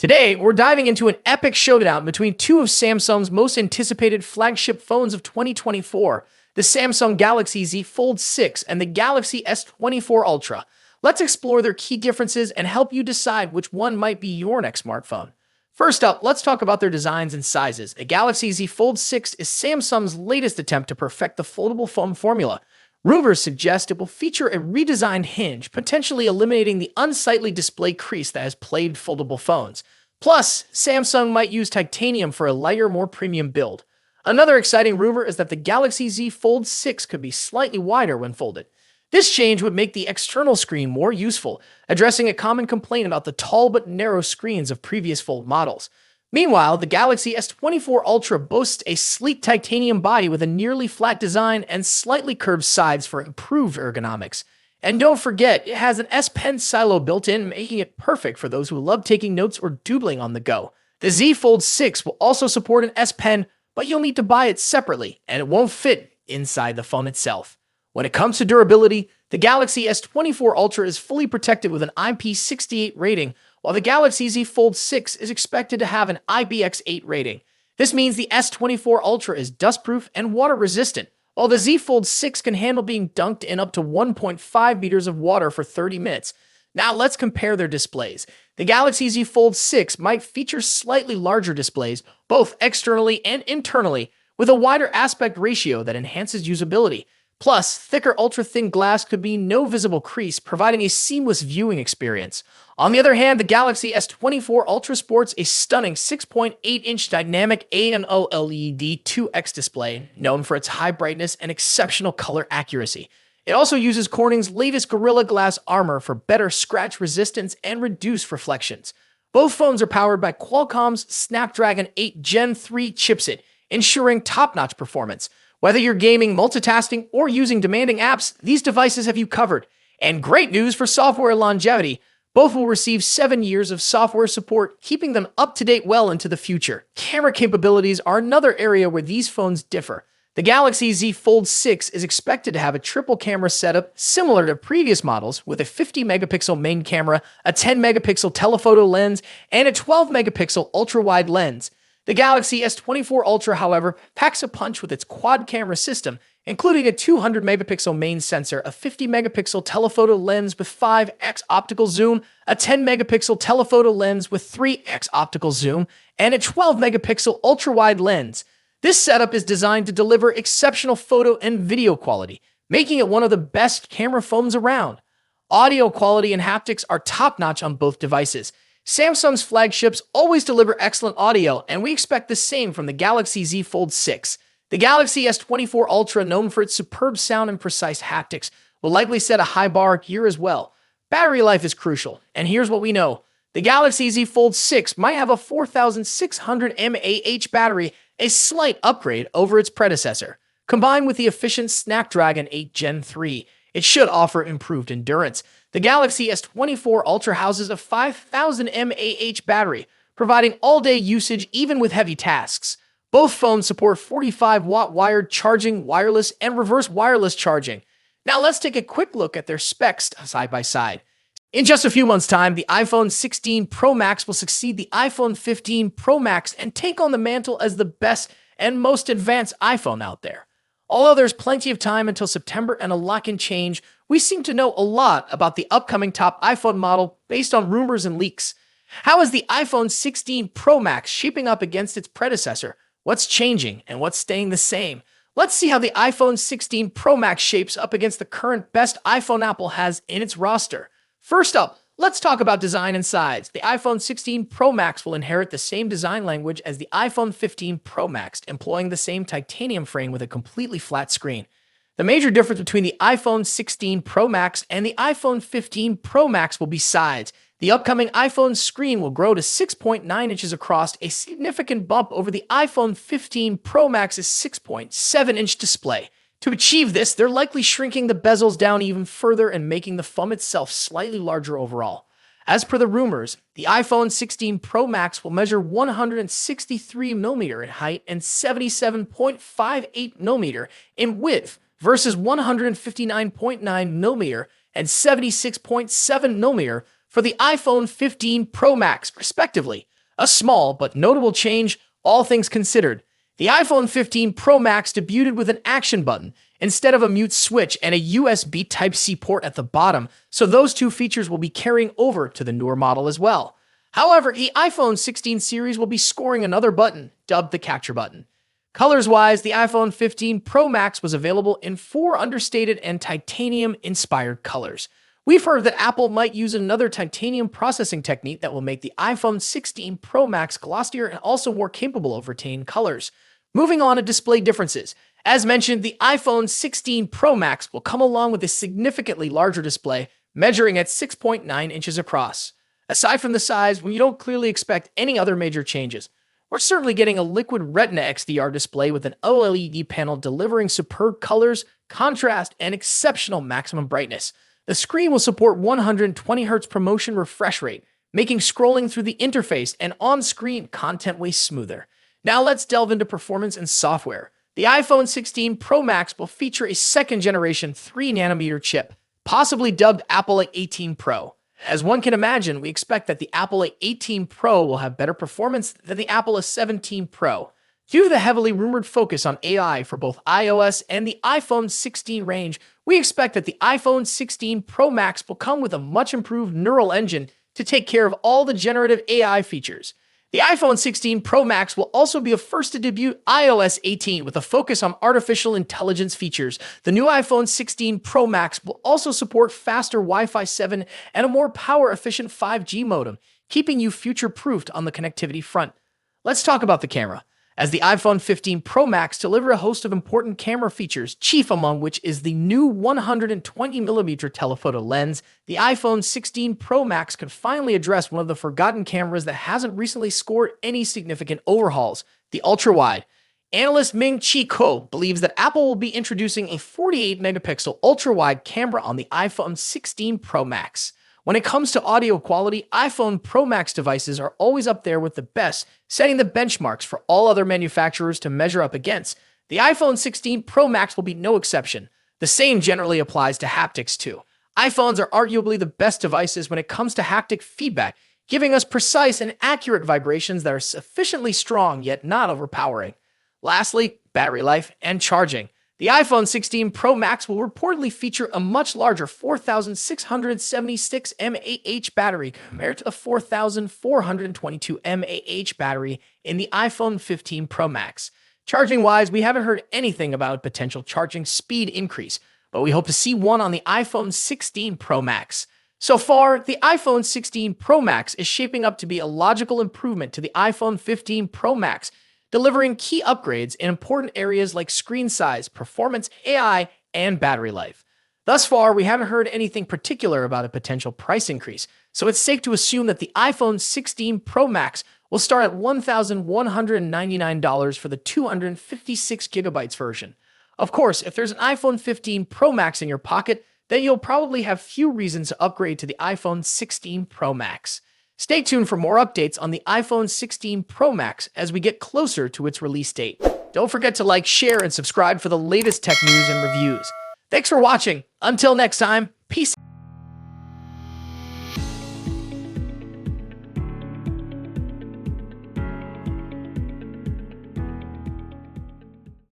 Today, we're diving into an epic showdown between two of Samsung's most anticipated flagship phones of 2024, the Samsung Galaxy Z Fold 6 and the Galaxy S24 Ultra. Let's explore their key differences and help you decide which one might be your next smartphone. First up, let's talk about their designs and sizes. The Galaxy Z Fold 6 is Samsung's latest attempt to perfect the foldable phone formula. Rumors suggest it will feature a redesigned hinge, potentially eliminating the unsightly display crease that has plagued foldable phones. Plus, Samsung might use titanium for a lighter, more premium build. Another exciting rumor is that the Galaxy Z Fold 6 could be slightly wider when folded. This change would make the external screen more useful, addressing a common complaint about the tall but narrow screens of previous Fold models. Meanwhile, the Galaxy S24 Ultra boasts a sleek titanium body with a nearly flat design and slightly curved sides for improved ergonomics. And don't forget, it has an S Pen silo built in, making it perfect for those who love taking notes or doodling on the go. The Z Fold 6 will also support an S Pen, but you'll need to buy it separately, and it won't fit inside the phone itself. When it comes to durability, the Galaxy S24 Ultra is fully protected with an IP68 rating, while the Galaxy Z Fold 6 is expected to have an IPX8 rating. This means the S24 Ultra is dustproof and water-resistant, while the Z Fold 6 can handle being dunked in up to 1.5 meters of water for 30 minutes. Now let's compare their displays. The Galaxy Z Fold 6 might feature slightly larger displays, both externally and internally, with a wider aspect ratio that enhances usability. Plus, thicker ultra-thin glass could mean no visible crease, providing a seamless viewing experience. On the other hand, the Galaxy S24 Ultra sports a stunning 6.8-inch dynamic AMOLED 2X display, known for its high brightness and exceptional color accuracy. It also uses Corning's latest Gorilla Glass armor for better scratch resistance and reduced reflections. Both phones are powered by Qualcomm's Snapdragon 8 Gen 3 chipset, ensuring top-notch performance. Whether you're gaming, multitasking, or using demanding apps, these devices have you covered. And great news for software longevity. Both will receive 7 years of software support, keeping them up to date well into the future. Camera capabilities are another area where these phones differ. The Galaxy Z Fold 6 is expected to have a triple camera setup similar to previous models, with a 50-megapixel main camera, a 10-megapixel telephoto lens, and a 12-megapixel ultra-wide lens. The Galaxy S24 Ultra, however, packs a punch with its quad-camera system, including a 200-megapixel main sensor, a 50-megapixel telephoto lens with 5x optical zoom, a 10-megapixel telephoto lens with 3x optical zoom, and a 12-megapixel ultra-wide lens. This setup is designed to deliver exceptional photo and video quality, making it one of the best camera phones around. Audio quality and haptics are top-notch on both devices. Samsung's flagships always deliver excellent audio, and we expect the same from the Galaxy Z Fold 6. The Galaxy S24 Ultra, known for its superb sound and precise haptics, will likely set a high bar here as well. Battery life is crucial, and here's what we know. The Galaxy Z Fold 6 might have a 4,600 mAh battery, a slight upgrade over its predecessor. Combined with the efficient Snapdragon 8 Gen 3, it should offer improved endurance. The Galaxy S24 Ultra houses a 5,000 mAh battery, providing all-day usage even with heavy tasks. Both phones support 45-watt wired charging, wireless, and reverse wireless charging. Now let's take a quick look at their specs side by side. In just a few months' time, the iPhone 16 Pro Max will succeed the iPhone 15 Pro Max and take on the mantle as the best and most advanced iPhone out there. Although there's plenty of time until September and a lot can change, we seem to know a lot about the upcoming top iPhone model based on rumors and leaks. How is the iPhone 16 Pro Max shaping up against its predecessor? What's changing and what's staying the same? Let's see how the iPhone 16 Pro Max shapes up against the current best iPhone Apple has in its roster. First up, let's talk about design and size. The iPhone 16 Pro Max will inherit the same design language as the iPhone 15 Pro Max, employing the same titanium frame with a completely flat screen. The major difference between the iPhone 16 Pro Max and the iPhone 15 Pro Max will be size. The upcoming iPhone screen will grow to 6.9 inches across, a significant bump over the iPhone 15 Pro Max's 6.7-inch display. To achieve this, they're likely shrinking the bezels down even further and making the phone itself slightly larger overall. As per the rumors, the iPhone 16 Pro Max will measure 163mm in height and 77.58mm in width versus 159.9mm and 76.7mm for the iPhone 15 Pro Max, respectively. A small but notable change, all things considered. The iPhone 15 Pro Max debuted with an action button instead of a mute switch and a USB Type-C port at the bottom, so those two features will be carrying over to the newer model as well. However, the iPhone 16 series will be scoring another button, dubbed the Capture button. Colors-wise, the iPhone 15 Pro Max was available in 4 understated and titanium-inspired colors. We've heard that Apple might use another titanium processing technique that will make the iPhone 16 Pro Max glossier and also more capable of retaining colors. Moving on to display differences. As mentioned, the iPhone 16 Pro Max will come along with a significantly larger display, measuring at 6.9 inches across. Aside from the size, we don't clearly expect any other major changes. We're certainly getting a liquid Retina XDR display with an OLED panel delivering superb colors, contrast, and exceptional maximum brightness. The screen will support 120Hz ProMotion refresh rate, making scrolling through the interface and on-screen content way smoother. Now let's delve into performance and software. The iPhone 16 Pro Max will feature a second-generation 3nm chip, possibly dubbed Apple A18 Pro. As one can imagine, we expect that the Apple A18 Pro will have better performance than the Apple A17 Pro. Due to the heavily rumored focus on AI for both iOS and the iPhone 16 range, we expect that the iPhone 16 Pro Max will come with a much improved neural engine to take care of all the generative AI features. The iPhone 16 Pro Max will also be a first to debut iOS 18 with a focus on artificial intelligence features. The new iPhone 16 Pro Max will also support faster Wi-Fi 7 and a more power-efficient 5G modem, keeping you future-proofed on the connectivity front. Let's talk about the camera. As the iPhone 15 Pro Max delivers a host of important camera features, chief among which is the new 120mm telephoto lens, the iPhone 16 Pro Max could finally address one of the forgotten cameras that hasn't recently scored any significant overhauls, the ultra-wide. Analyst Ming-Chi Kuo believes that Apple will be introducing a 48-megapixel ultra-wide camera on the iPhone 16 Pro Max. When it comes to audio quality, iPhone Pro Max devices are always up there with the best, setting the benchmarks for all other manufacturers to measure up against. The iPhone 16 Pro Max will be no exception. The same generally applies to haptics too. iPhones are arguably the best devices when it comes to haptic feedback, giving us precise and accurate vibrations that are sufficiently strong yet not overpowering. Lastly, battery life and charging. The iPhone 16 Pro Max will reportedly feature a much larger 4,676 mAh battery compared to the 4,422 mAh battery in the iPhone 15 Pro Max. Charging-wise, we haven't heard anything about a potential charging speed increase, but we hope to see one on the iPhone 16 Pro Max. So far, the iPhone 16 Pro Max is shaping up to be a logical improvement to the iPhone 15 Pro Max, delivering key upgrades in important areas like screen size, performance, AI, and battery life. Thus far, we haven't heard anything particular about a potential price increase, so it's safe to assume that the iPhone 16 Pro Max will start at $1,199 for the 256GB version. Of course, if there's an iPhone 15 Pro Max in your pocket, then you'll probably have few reasons to upgrade to the iPhone 16 Pro Max. Stay tuned for more updates on the iPhone 16 Pro Max as we get closer to its release date. Don't forget to like, share, and subscribe for the latest tech news and reviews. Thanks for watching. Until next time, peace.